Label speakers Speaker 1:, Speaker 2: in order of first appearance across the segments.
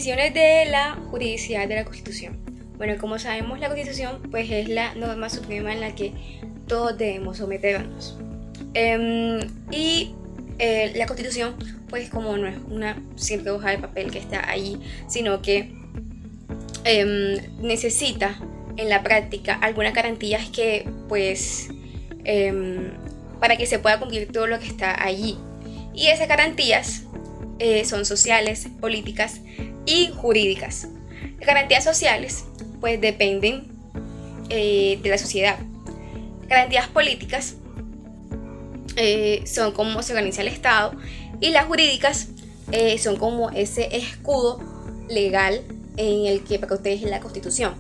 Speaker 1: Definiciones de la juridicidad de la Constitución. Bueno, como sabemos, la Constitución pues es la norma suprema en la que todos debemos someternos. La Constitución pues como no es una simple hoja de papel que está allí, sino que necesita en la práctica algunas garantías que pues para que se pueda cumplir todo lo que está allí. Y esas garantías son sociales, políticas y jurídicas. Las garantías sociales pues dependen de la sociedad. Garantías políticas son cómo se organiza el Estado, y las jurídicas son como ese escudo legal en el que protege la Constitución.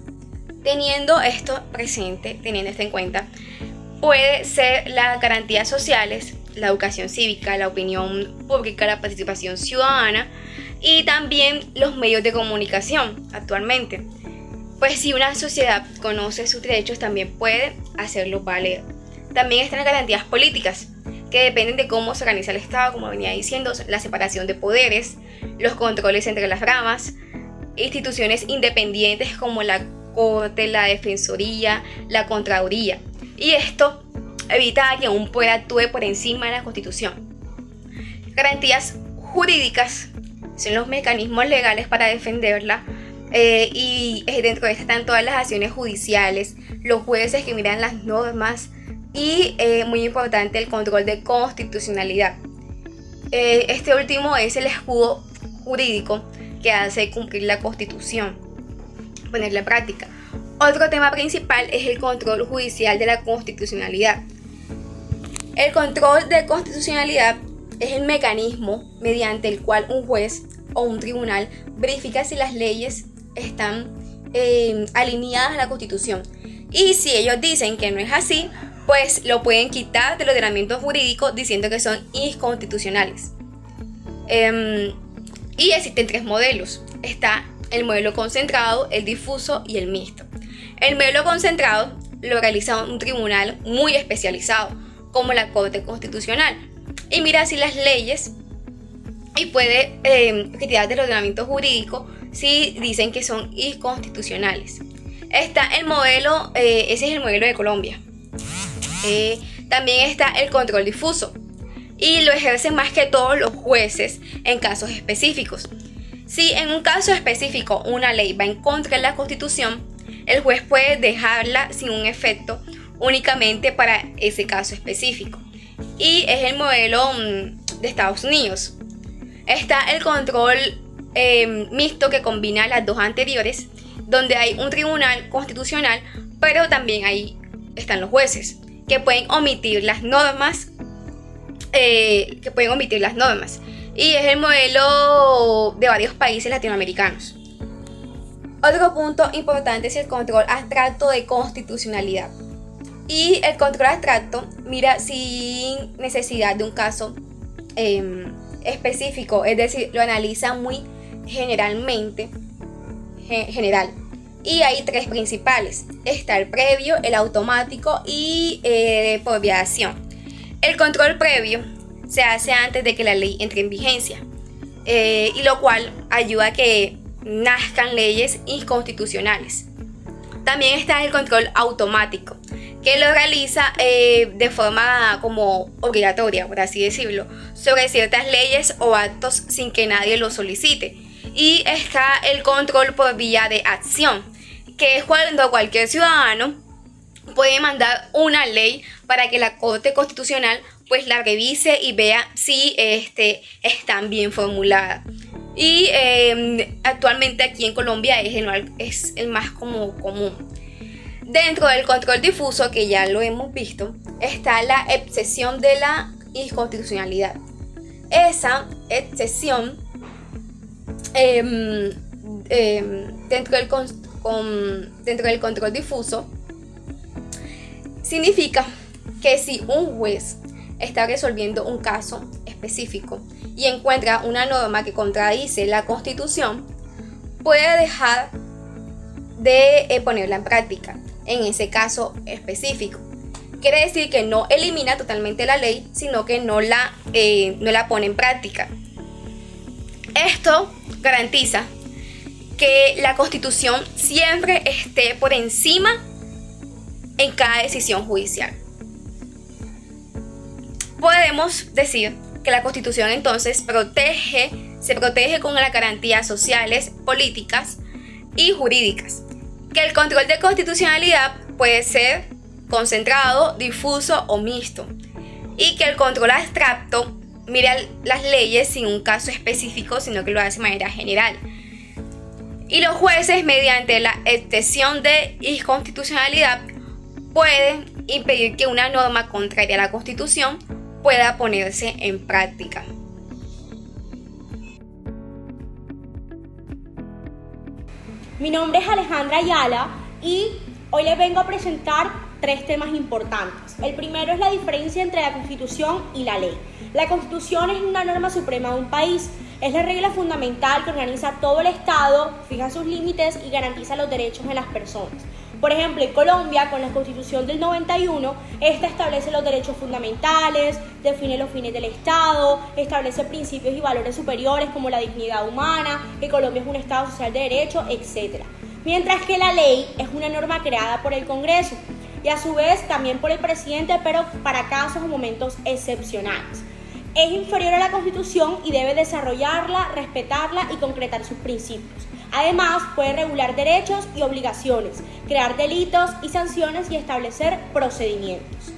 Speaker 1: Teniendo esto presente, teniendo esto en cuenta, puede ser las garantías sociales, la educación cívica, la opinión pública, la participación ciudadana y también los medios de comunicación actualmente. Pues si una sociedad conoce sus derechos, también puede hacerlos valer. También están las garantías políticas, que dependen de cómo se organiza el Estado, como venía diciendo, la separación de poderes, los controles entre las ramas, instituciones independientes como la Corte, la Defensoría, la Contraloría. Y esto evita que un poder actúe por encima de la Constitución. Garantías jurídicas son los mecanismos legales para defenderla, y dentro de estas están todas las acciones judiciales, los jueces que miran las normas y, muy importante, el control de constitucionalidad. Este último es el escudo jurídico que hace cumplir la Constitución, ponerla en práctica. Otro tema principal es el control judicial de la constitucionalidad. El control de constitucionalidad es el mecanismo mediante el cual un juez o un tribunal verifica si las leyes están alineadas a la Constitución. Y si ellos dicen que no es así, pues lo pueden quitar del ordenamiento jurídico diciendo que son inconstitucionales. Y existen tres modelos. Está el modelo concentrado, el difuso y el mixto. El modelo concentrado lo realiza un tribunal muy especializado, como la Corte Constitucional, y mira si las leyes y puede retirar del ordenamiento jurídico si dicen que son inconstitucionales. Está el modelo, ese es el modelo de Colombia. También está el control difuso, y lo ejercen más que todos los jueces en casos específicos. Si en un caso específico una ley va en contra de la Constitución, el juez puede dejarla sin un efecto únicamente para ese caso específico. Y es el modelo de Estados Unidos. Está el control mixto, que combina las dos anteriores, donde hay un tribunal constitucional, pero también ahí están los jueces que pueden omitir las normas. Y es el modelo de varios países latinoamericanos. Otro punto importante es el control abstracto de constitucionalidad. Y el control abstracto mira sin necesidad de un caso específico, es decir, lo analiza muy general. Y hay tres principales. Está el previo, el automático y por violación. El control previo se hace antes de que la ley entre en vigencia, y lo cual ayuda a que nazcan leyes inconstitucionales. También está el control automático, que lo realiza de forma como obligatoria, por así decirlo, sobre ciertas leyes o actos sin que nadie lo solicite. Y está el control por vía de acción, que es cuando cualquier ciudadano puede mandar una ley para que la Corte Constitucional pues la revise y vea si están bien formuladas. Y actualmente aquí en Colombia es el más común. Dentro del control difuso, que ya lo hemos visto, está la excepción de la inconstitucionalidad. Esa excepción dentro del control difuso significa que si un juez está resolviendo un caso específico y encuentra una norma que contradice la Constitución, puede dejar de ponerla en práctica en ese caso específico. Quiere decir que no elimina totalmente la ley, sino que no la pone en práctica. Esto garantiza que la Constitución siempre esté por encima en cada decisión judicial. Podemos decir que la Constitución entonces se protege con las garantías sociales, políticas y jurídicas. Que el control de constitucionalidad puede ser concentrado, difuso o mixto. Y que el control abstracto mira las leyes sin un caso específico, sino que lo hace de manera general. Y los jueces, mediante la excepción de inconstitucionalidad, pueden impedir que una norma contraria a la Constitución pueda ponerse en práctica.
Speaker 2: Mi nombre es Alejandra Ayala y hoy les vengo a presentar 3 temas importantes. El primero es la diferencia entre la Constitución y la ley. La Constitución es una norma suprema de un país. Es la regla fundamental que organiza todo el Estado, fija sus límites y garantiza los derechos de las personas. Por ejemplo, en Colombia, con la Constitución del 91, esta establece los derechos fundamentales, define los fines del Estado, establece principios y valores superiores como la dignidad humana, que Colombia es un Estado social de derecho, etc. Mientras que la ley es una norma creada por el Congreso y a su vez también por el presidente, pero para casos o momentos excepcionales. Es inferior a la Constitución y debe desarrollarla, respetarla y concretar sus principios. Además, puede regular derechos y obligaciones, crear delitos y sanciones y establecer procedimientos.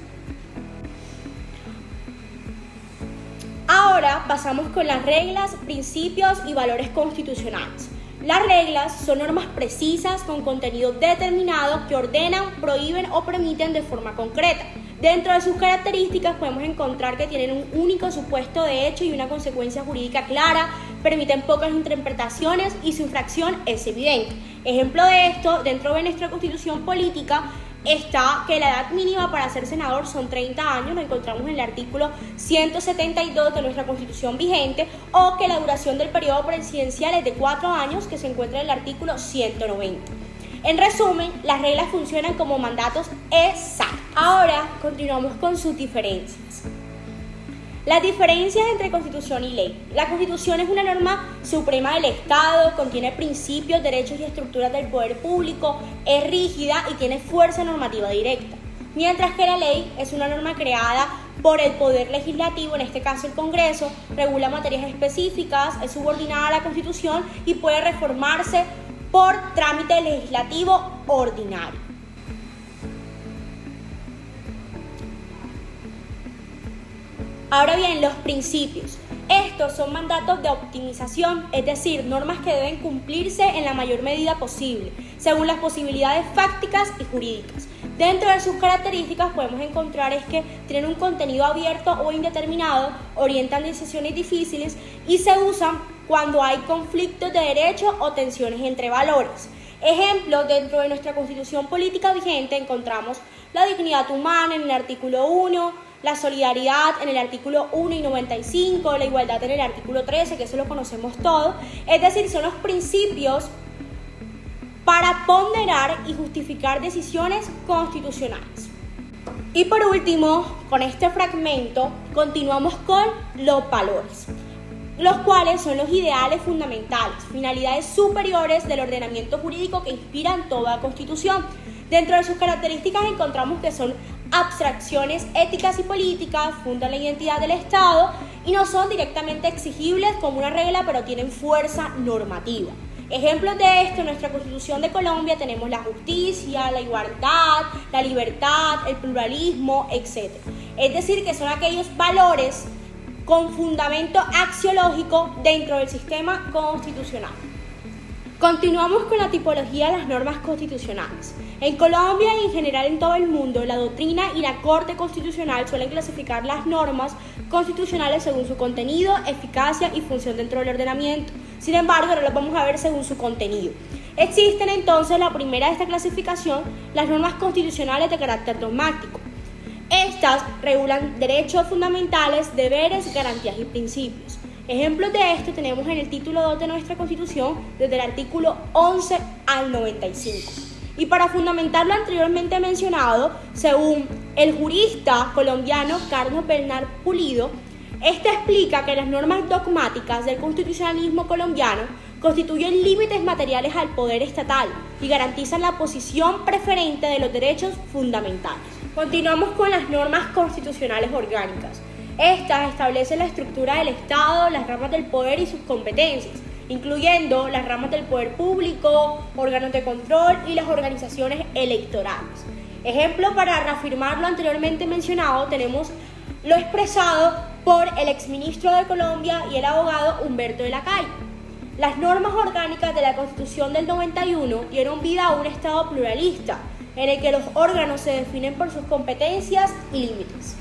Speaker 2: Ahora pasamos con las reglas, principios y valores constitucionales. Las reglas son normas precisas con contenido determinado que ordenan, prohíben o permiten de forma concreta. Dentro de sus características podemos encontrar que tienen un único supuesto de hecho y una consecuencia jurídica clara, permiten pocas interpretaciones y su infracción es evidente. Ejemplo de esto, dentro de nuestra Constitución política está que la edad mínima para ser senador son 30 años, lo encontramos en el artículo 172 de nuestra Constitución vigente, o que la duración del periodo presidencial es de 4 años, que se encuentra en el artículo 190. En resumen, las reglas funcionan como mandatos exactos. Ahora continuamos con sus diferencias. Las diferencias entre Constitución y ley. La Constitución es una norma suprema del Estado, contiene principios, derechos y estructuras del poder público, es rígida y tiene fuerza normativa directa. Mientras que la ley es una norma creada por el Poder Legislativo, en este caso el Congreso, regula materias específicas, es subordinada a la Constitución y puede reformarse por trámite legislativo ordinario. Ahora bien, los principios. Estos son mandatos de optimización, es decir, normas que deben cumplirse en la mayor medida posible, según las posibilidades fácticas y jurídicas. Dentro de sus características podemos encontrar es que tienen un contenido abierto o indeterminado, orientan decisiones difíciles y se usan cuando hay conflictos de derecho o tensiones entre valores. Ejemplo, dentro de nuestra Constitución política vigente encontramos la dignidad humana en el artículo 1, la solidaridad en el artículo 1 y 95, la igualdad en el artículo 13, que eso lo conocemos todo. Es decir, son los principios para ponderar y justificar decisiones constitucionales. Y por último, con este fragmento, continuamos con los valores, los cuales son los ideales fundamentales, finalidades superiores del ordenamiento jurídico que inspiran toda Constitución. Dentro de sus características encontramos que son abstracciones éticas y políticas, fundan la identidad del Estado y no son directamente exigibles como una regla, pero tienen fuerza normativa. Ejemplos de esto, en nuestra Constitución de Colombia tenemos la justicia, la igualdad, la libertad, el pluralismo, etc. Es decir, que son aquellos valores con fundamento axiológico dentro del sistema constitucional. Continuamos con la tipología de las normas constitucionales. En Colombia y en general en todo el mundo, la doctrina y la Corte Constitucional suelen clasificar las normas constitucionales según su contenido, eficacia y función dentro del ordenamiento. Sin embargo, ahora las vamos a ver según su contenido. Existen entonces, la primera de esta clasificación, las normas constitucionales de carácter dogmático. Estas regulan derechos fundamentales, deberes, garantías y principios. Ejemplos de esto tenemos en el título 2 de nuestra Constitución, desde el artículo 11 al 95. Y para fundamentar lo anteriormente mencionado, según el jurista colombiano Carlos Bernal Pulido, este explica que las normas dogmáticas del constitucionalismo colombiano constituyen límites materiales al poder estatal y garantizan la posición preferente de los derechos fundamentales. Continuamos con las normas constitucionales orgánicas. Estas establecen la estructura del Estado, las ramas del poder y sus competencias, incluyendo las ramas del poder público, órganos de control y las organizaciones electorales. Ejemplo, para reafirmar lo anteriormente mencionado, tenemos lo expresado por el exministro de Colombia y el abogado Humberto de la Calle. Las normas orgánicas de la Constitución del 91 dieron vida a un Estado pluralista, en el que los órganos se definen por sus competencias y límites.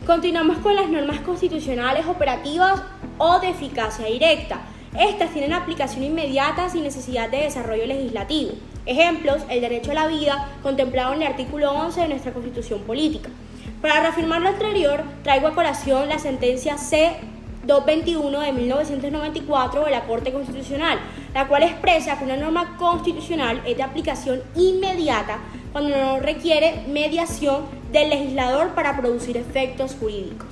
Speaker 2: Continuamos con las normas constitucionales operativas o de eficacia directa. Estas tienen aplicación inmediata sin necesidad de desarrollo legislativo. Ejemplos, el derecho a la vida, contemplado en el artículo 11 de nuestra Constitución Política. Para reafirmar lo anterior, traigo a colación la sentencia C-221 de 1994 de la Corte Constitucional, la cual expresa que una norma constitucional es de aplicación inmediata cuando no requiere mediación del legislador para producir efectos jurídicos.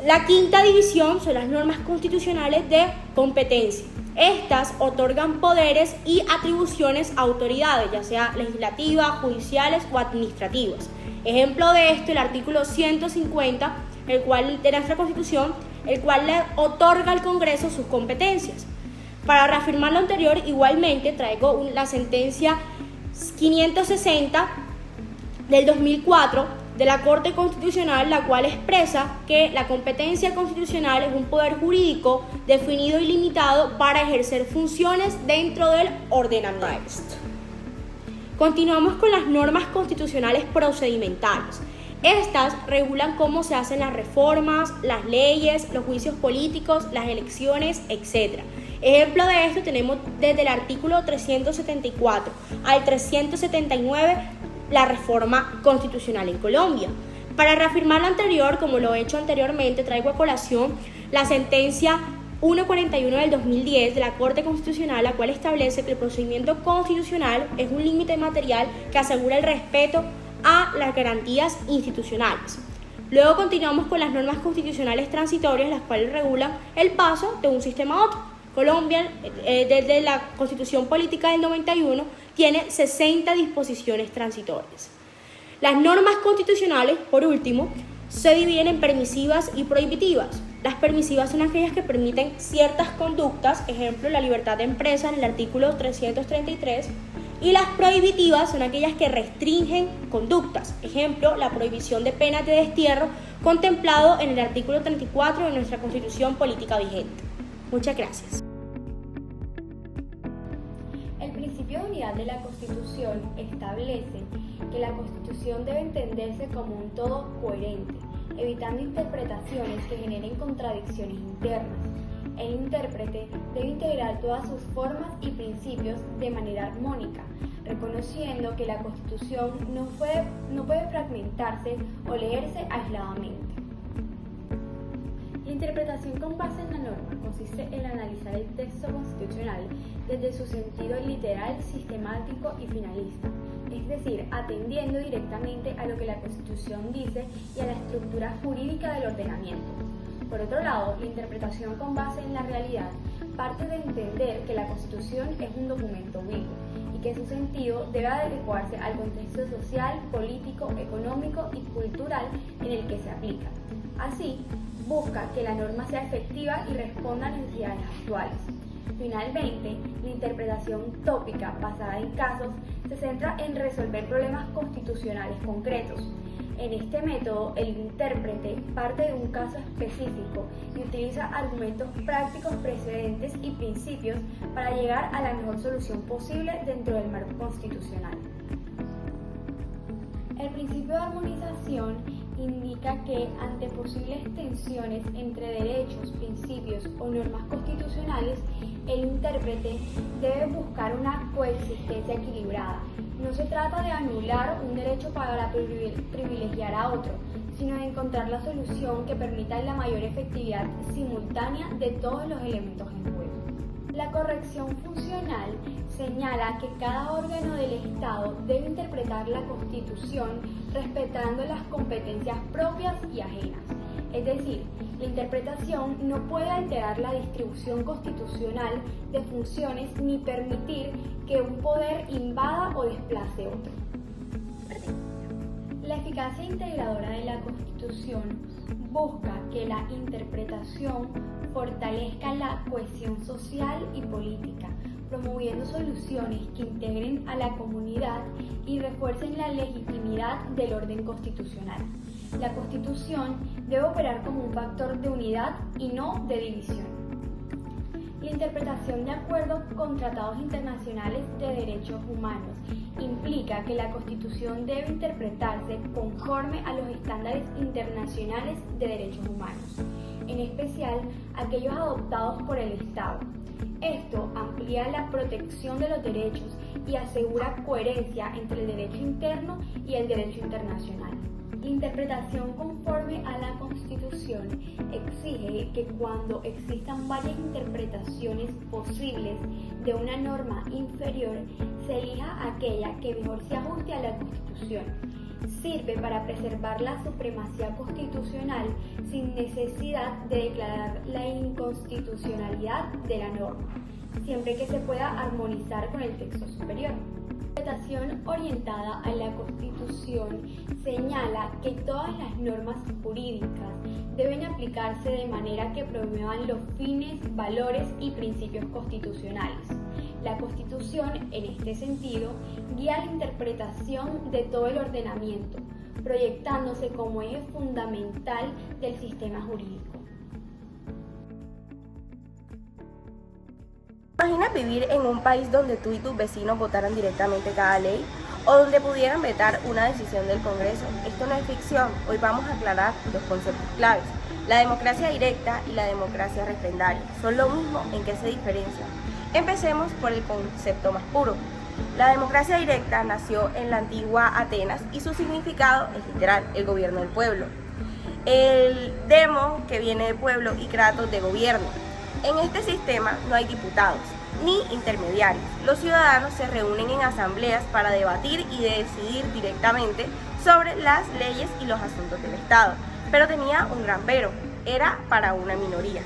Speaker 2: La quinta división son las normas constitucionales de competencia. Estas otorgan poderes y atribuciones a autoridades, ya sea legislativas, judiciales o administrativas. Ejemplo de esto, el artículo 150 de nuestra Constitución, el cual le otorga al Congreso sus competencias. Para reafirmar lo anterior, igualmente traigo la sentencia 560 del 2004 de la Corte Constitucional, la cual expresa que la competencia constitucional es un poder jurídico definido y limitado para ejercer funciones dentro del ordenamiento. Continuamos con las normas constitucionales procedimentales. Estas regulan cómo se hacen las reformas, las leyes, los juicios políticos, las elecciones, etc. Ejemplo de esto tenemos desde el artículo 374 al 379 la reforma constitucional en Colombia. Para reafirmar lo anterior, como lo he hecho anteriormente, traigo a colación la sentencia 141 del 2010 de la Corte Constitucional, la cual establece que el procedimiento constitucional es un límite material que asegura el respeto a las garantías institucionales. Luego continuamos con las normas constitucionales transitorias, las cuales regulan el paso de un sistema a otro. Colombia, desde la Constitución Política del 91, tiene 60 disposiciones transitorias. Las normas constitucionales, por último, se dividen en permisivas y prohibitivas. Las permisivas son aquellas que permiten ciertas conductas, ejemplo, la libertad de empresa en el artículo 333, y las prohibitivas son aquellas que restringen conductas, ejemplo, la prohibición de penas de destierro contemplado en el artículo 34 de nuestra Constitución Política vigente. Muchas gracias.
Speaker 3: El principio de unidad de la Constitución establece que la Constitución debe entenderse como un todo coherente, evitando interpretaciones que generen contradicciones internas. El intérprete debe integrar todas sus formas y principios de manera armónica, reconociendo que la Constitución no puede fragmentarse o leerse aisladamente. La interpretación con base en la norma consiste en analizar el texto constitucional desde su sentido literal, sistemático y finalista, es decir, atendiendo directamente a lo que la Constitución dice y a la estructura jurídica del ordenamiento. Por otro lado, la interpretación con base en la realidad parte de entender que la Constitución es un documento vivo y que su sentido debe adecuarse al contexto social, político, económico y cultural en el que se aplica. Así, busca que la norma sea efectiva y responda a necesidades actuales. Finalmente, la interpretación tópica basada en casos se centra en resolver problemas constitucionales concretos. En este método, el intérprete parte de un caso específico y utiliza argumentos prácticos, precedentes y principios para llegar a la mejor solución posible dentro del marco constitucional. El principio de armonización indica que ante posibles tensiones entre derechos, principios o normas constitucionales, el intérprete debe buscar una coexistencia equilibrada. No se trata de anular un derecho para privilegiar a otro, sino de encontrar la solución que permita la mayor efectividad simultánea de todos los elementos en juego. La corrección funcional señala que cada órgano del Estado debe interpretar la Constitución respetando las competencias propias y ajenas. Es decir, La interpretación no puede alterar la distribución constitucional de funciones ni permitir que un poder invada o desplace otro. La eficacia integradora de la Constitución busca que la interpretación fortalezca la cohesión social y política, promoviendo soluciones que integren a la comunidad y refuercen la legitimidad del orden constitucional. La Constitución debe operar como un factor de unidad y no de división. La interpretación de acuerdo con tratados internacionales de derechos humanos implica que la Constitución debe interpretarse conforme a los estándares internacionales de derechos humanos, en especial aquellos adoptados por el Estado. Esto amplía la protección de los derechos y asegura coherencia entre el derecho interno y el derecho internacional. La interpretación conforme a la Constitución exige que cuando existan varias interpretaciones posibles de una norma inferior, se elija aquella que mejor se ajuste a la Constitución. Sirve para preservar la supremacía constitucional sin necesidad de declarar la inconstitucionalidad de la norma, siempre que se pueda armonizar con el texto superior. La interpretación orientada a la Constitución señala que todas las normas jurídicas deben aplicarse de manera que promuevan los fines, valores y principios constitucionales. La Constitución, en este sentido, guía la interpretación de todo el ordenamiento, proyectándose como eje fundamental del sistema jurídico.
Speaker 4: ¿Imaginas vivir en un país donde tú y tus vecinos votaran directamente cada ley? ¿O donde pudieran vetar una decisión del Congreso? Esto no es ficción. Hoy vamos a aclarar dos conceptos claves. La democracia directa y la democracia referendaria. ¿Son lo mismo? ¿En qué se diferencian? Empecemos por el concepto más puro. La democracia directa nació en la antigua Atenas y su significado es literal, el gobierno del pueblo. El demo, que viene de pueblo, y kratos, de gobierno. En este sistema no hay diputados ni intermediarios. Los ciudadanos se reúnen en asambleas para debatir y decidir directamente sobre las leyes y los asuntos del Estado. Pero tenía un gran pero, era para una minoría.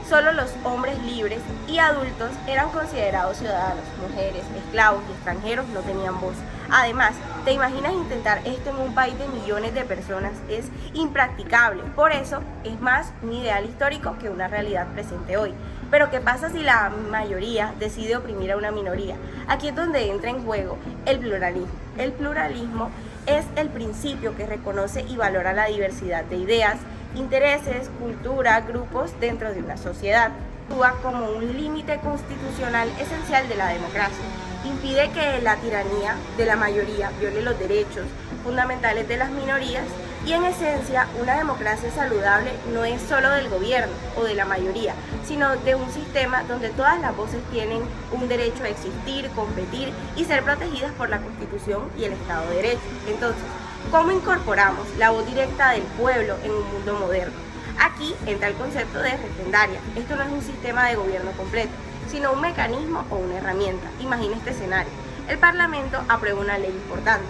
Speaker 4: Solo los hombres libres y adultos eran considerados ciudadanos. Mujeres, esclavos y extranjeros no tenían voz. Además, ¿te imaginas intentar esto en un país de millones de personas? Es impracticable. Por eso, es más un ideal histórico que una realidad presente hoy. Pero ¿qué pasa si la mayoría decide oprimir a una minoría? Aquí es donde entra en juego el pluralismo. El pluralismo es el principio que reconoce y valora la diversidad de ideas, intereses, cultura, grupos dentro de una sociedad. Actúa como un límite constitucional esencial de la democracia. Impide que la tiranía de la mayoría viole los derechos fundamentales de las minorías y, en esencia, una democracia saludable no es solo del gobierno o de la mayoría, sino de un sistema donde todas las voces tienen un derecho a existir, competir y ser protegidas por la Constitución y el Estado de Derecho. Entonces, ¿cómo incorporamos la voz directa del pueblo en un mundo moderno? Aquí entra el concepto de referendaria. Esto no es un sistema de gobierno completo, sino un mecanismo o una herramienta. Imagina este escenario. El Parlamento aprueba una ley importante,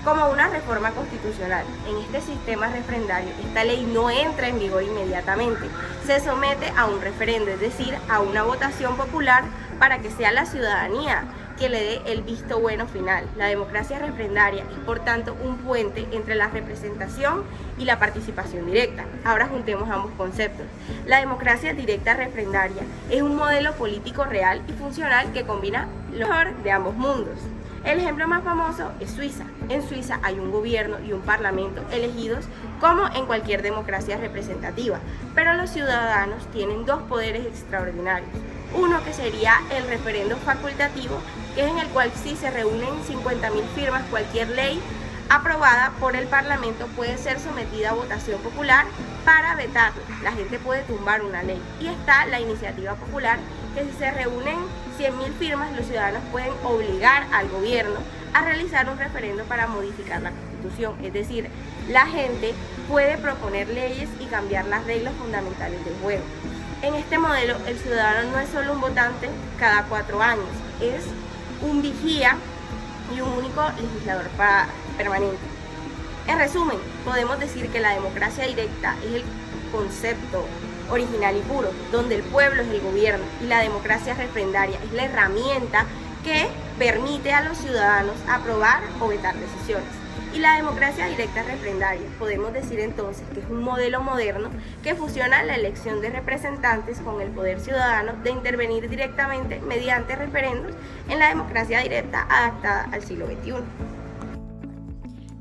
Speaker 4: como una reforma constitucional. En este sistema referendario, esta ley no entra en vigor inmediatamente. Se somete a un referendo, es decir, a una votación popular para que sea la ciudadanía que le dé el visto bueno final. La democracia referendaria es, por tanto, un puente entre la representación y la participación directa. Ahora juntemos ambos conceptos. La democracia directa referendaria es un modelo político real y funcional que combina lo mejor de ambos mundos. El ejemplo más famoso es Suiza. En Suiza hay un gobierno y un parlamento elegidos como en cualquier democracia representativa, pero los ciudadanos tienen dos poderes extraordinarios. Uno, que sería el referendo facultativo, que es en el cual, si se reúnen 50.000 firmas, cualquier ley aprobada por el Parlamento puede ser sometida a votación popular para vetarla. La gente puede tumbar una ley. Y está la iniciativa popular, que si se reúnen 100.000 firmas, los ciudadanos pueden obligar al gobierno a realizar un referendo para modificar la Constitución. Es decir, la gente puede proponer leyes y cambiar las reglas fundamentales del juego. En este modelo, el ciudadano no es solo un votante cada 4 años, es un vigía y un único legislador permanente. En resumen, podemos decir que la democracia directa es el concepto original y puro, donde el pueblo es el gobierno y la democracia referendaria es la herramienta que permite a los ciudadanos aprobar o vetar decisiones. Y la democracia directa referendaria, podemos decir entonces que es un modelo moderno que fusiona la elección de representantes con el poder ciudadano de intervenir directamente mediante referendos en la democracia directa adaptada al siglo XXI.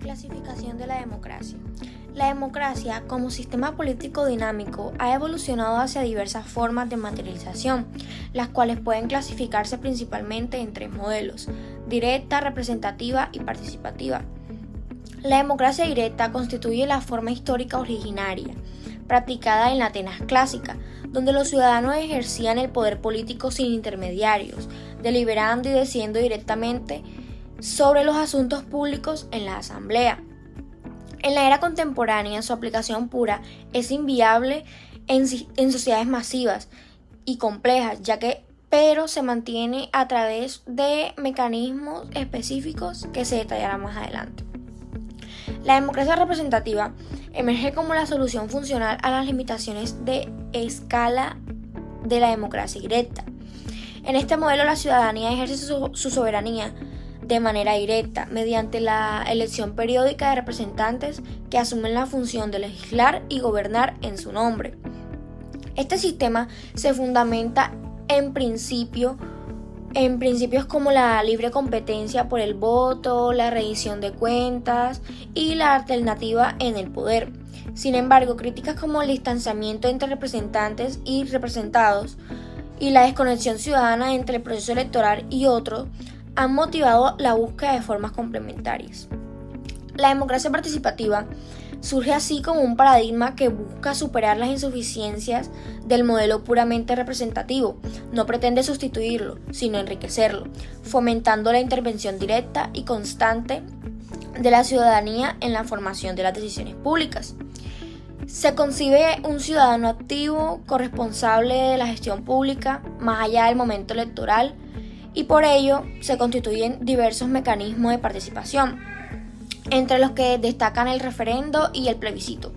Speaker 5: Clasificación de la democracia. La democracia, como sistema político dinámico, ha evolucionado hacia diversas formas de materialización, las cuales pueden clasificarse principalmente en tres modelos: directa, representativa y participativa. La democracia directa constituye la forma histórica originaria, practicada en la Atenas clásica, donde los ciudadanos ejercían el poder político sin intermediarios, deliberando y decidiendo directamente sobre los asuntos públicos en la asamblea. En la era contemporánea, su aplicación pura es inviable en sociedades masivas y complejas, pero se mantiene a través de mecanismos específicos que se detallarán más adelante. La democracia representativa emerge como la solución funcional a las limitaciones de escala de la democracia directa. En este modelo, la ciudadanía ejerce su soberanía de manera directa, mediante la elección periódica de representantes que asumen la función de legislar y gobernar en su nombre. Este sistema se fundamenta en principios como la libre competencia por el voto, la rendición de cuentas y la alternativa en el poder. Sin embargo, críticas como el distanciamiento entre representantes y representados y la desconexión ciudadana entre el proceso electoral y otro han motivado la búsqueda de formas complementarias. La democracia participativa surge así como un paradigma que busca superar las insuficiencias del modelo puramente representativo. No pretende sustituirlo, sino enriquecerlo, fomentando la intervención directa y constante de la ciudadanía en la formación de las decisiones públicas. Se concibe un ciudadano activo, corresponsable de la gestión pública, más allá del momento electoral, y por ello se constituyen diversos mecanismos de participación, entre los que destacan el referendo y el plebiscito.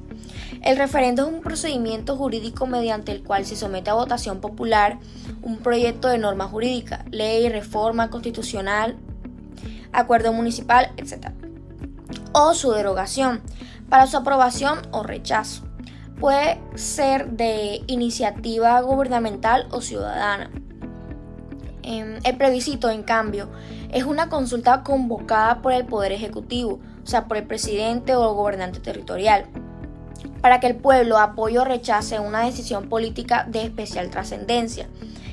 Speaker 5: El referendo es un procedimiento jurídico mediante el cual se somete a votación popular un proyecto de norma jurídica, ley, reforma constitucional, acuerdo municipal, etc., o su derogación, para su aprobación o rechazo. Puede ser de iniciativa gubernamental o ciudadana. El plebiscito, en cambio, es una consulta convocada por el Poder Ejecutivo, o sea, por el presidente o el gobernante territorial, para que el pueblo apoye o rechace una decisión política de especial trascendencia,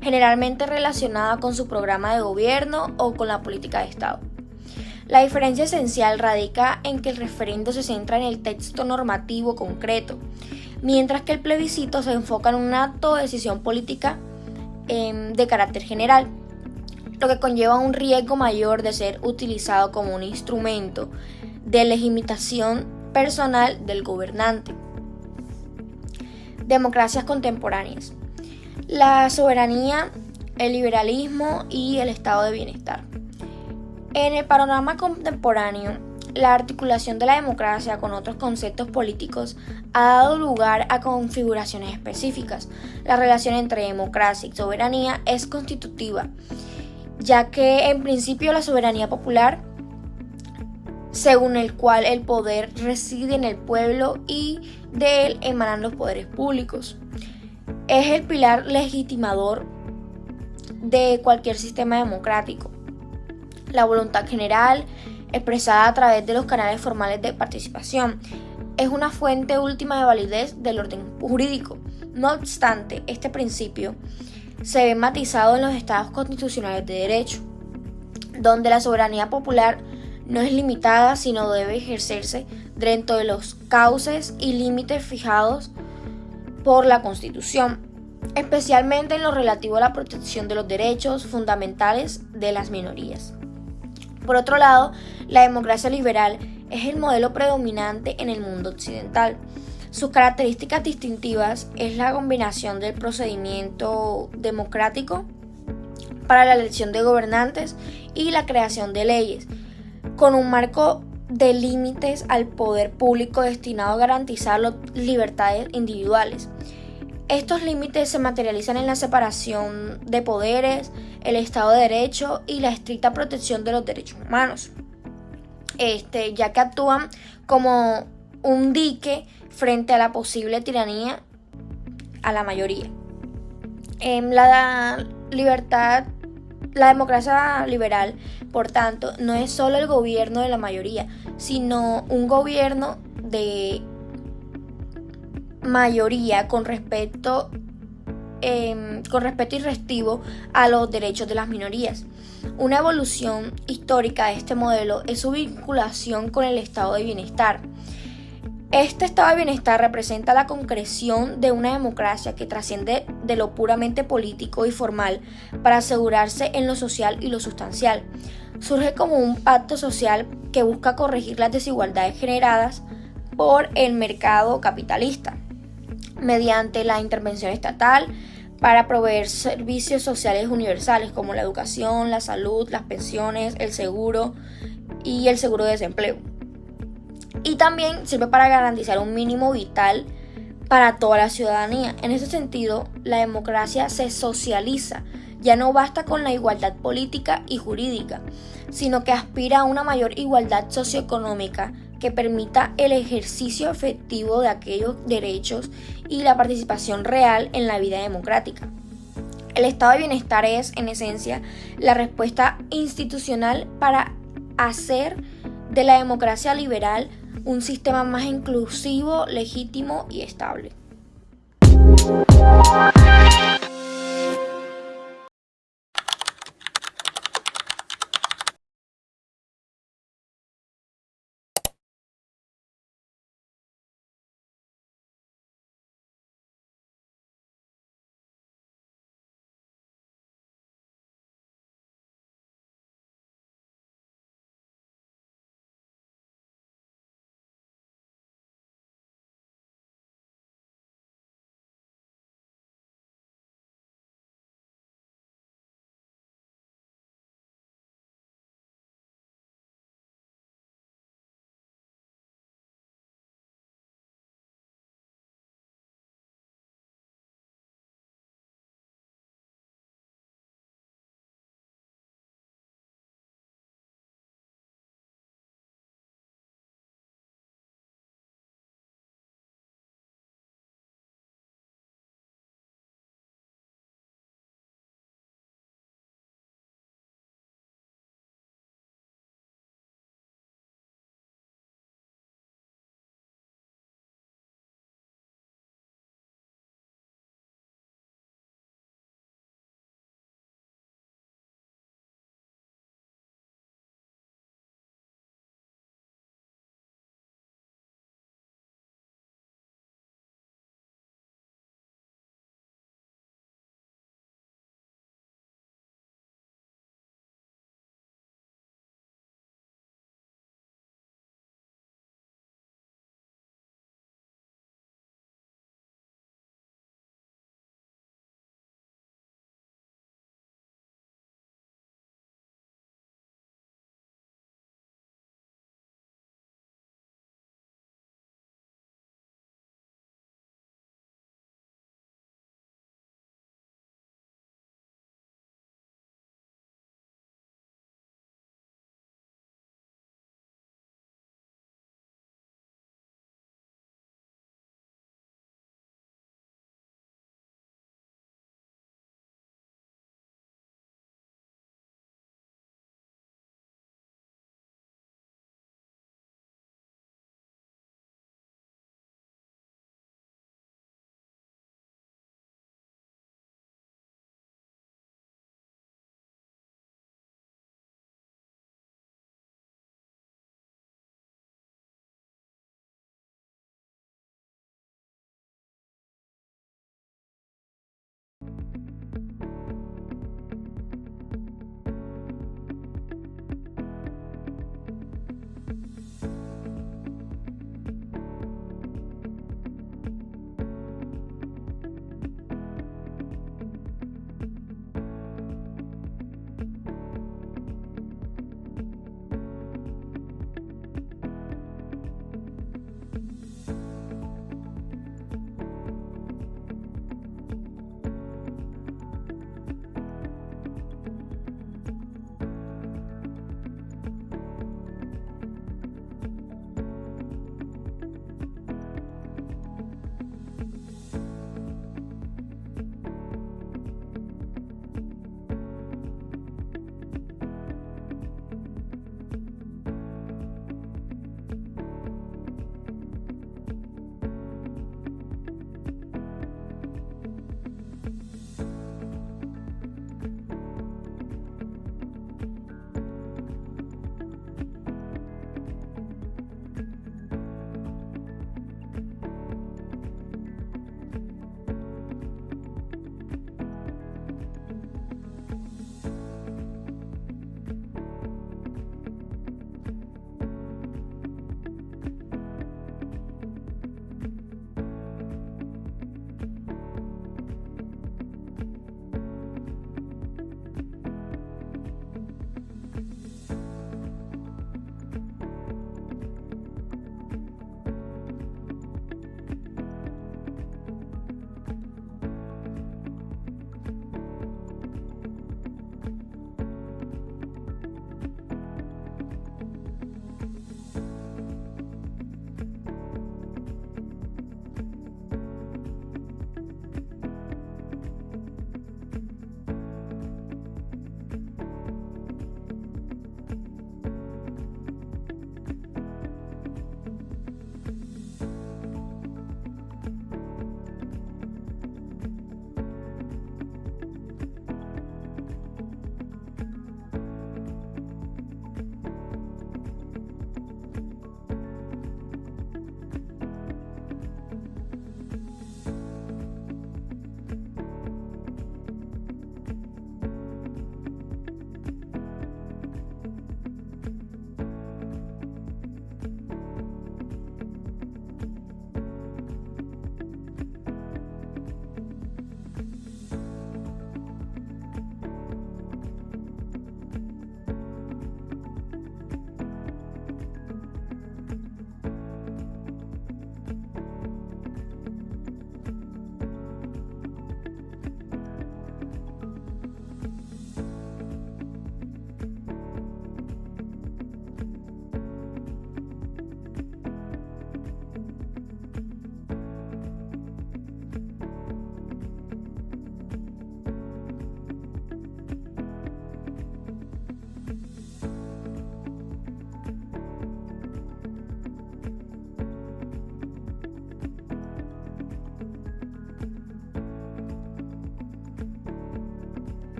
Speaker 5: generalmente relacionada con su programa de gobierno o con la política de Estado. La diferencia esencial radica en que el referendo se centra en el texto normativo concreto, mientras que el plebiscito se enfoca en un acto de decisión política de carácter general, lo que conlleva un riesgo mayor de ser utilizado como un instrumento de legitimación personal del gobernante. Democracias contemporáneas. La soberanía, el liberalismo y el estado de bienestar. En el panorama contemporáneo, la articulación de la democracia con otros conceptos políticos ha dado lugar a configuraciones específicas. La relación entre democracia y soberanía es constitutiva, ya que en principio la soberanía popular, según el cual el poder reside en el pueblo y de él emanan los poderes públicos, es el pilar legitimador de cualquier sistema democrático. La voluntad general, expresada a través de los canales formales de participación, es una fuente última de validez del orden jurídico. No obstante, este principio se ve matizado en los estados constitucionales de derecho, donde la soberanía popular no es limitada, sino debe ejercerse dentro de los cauces y límites fijados por la Constitución, especialmente en lo relativo a la protección de los derechos fundamentales de las minorías. Por otro lado, la democracia liberal es el modelo predominante en el mundo occidental. Sus características distintivas es la combinación del procedimiento democrático para la elección de gobernantes y la creación de leyes, con un marco de límites al poder público destinado a garantizar las libertades individuales. Estos límites se materializan en la separación de poderes, el Estado de Derecho y la estricta protección de los derechos humanos, ya que actúan como un dique frente a la posible tiranía a la mayoría. La democracia liberal, por tanto, no es solo el gobierno de la mayoría, sino un gobierno de mayoría con respeto irrestrictivo a los derechos de las minorías. Una evolución histórica de este modelo es su vinculación con el estado de bienestar. Este estado de bienestar representa la concreción de una democracia que trasciende de lo puramente político y formal para asegurarse en lo social y lo sustancial. Surge como un pacto social que busca corregir las desigualdades generadas por el mercado capitalista, mediante la intervención estatal para proveer servicios sociales universales como la educación, la salud, las pensiones, el seguro y el seguro de desempleo. Y también sirve para garantizar un mínimo vital para toda la ciudadanía. En ese sentido, la democracia se socializa. Ya no basta con la igualdad política y jurídica, sino que aspira a una mayor igualdad socioeconómica que permita el ejercicio efectivo de aquellos derechos y la participación real en la vida democrática. El estado de bienestar es, en esencia, la respuesta institucional para hacer de la democracia liberal un sistema más inclusivo, legítimo y estable.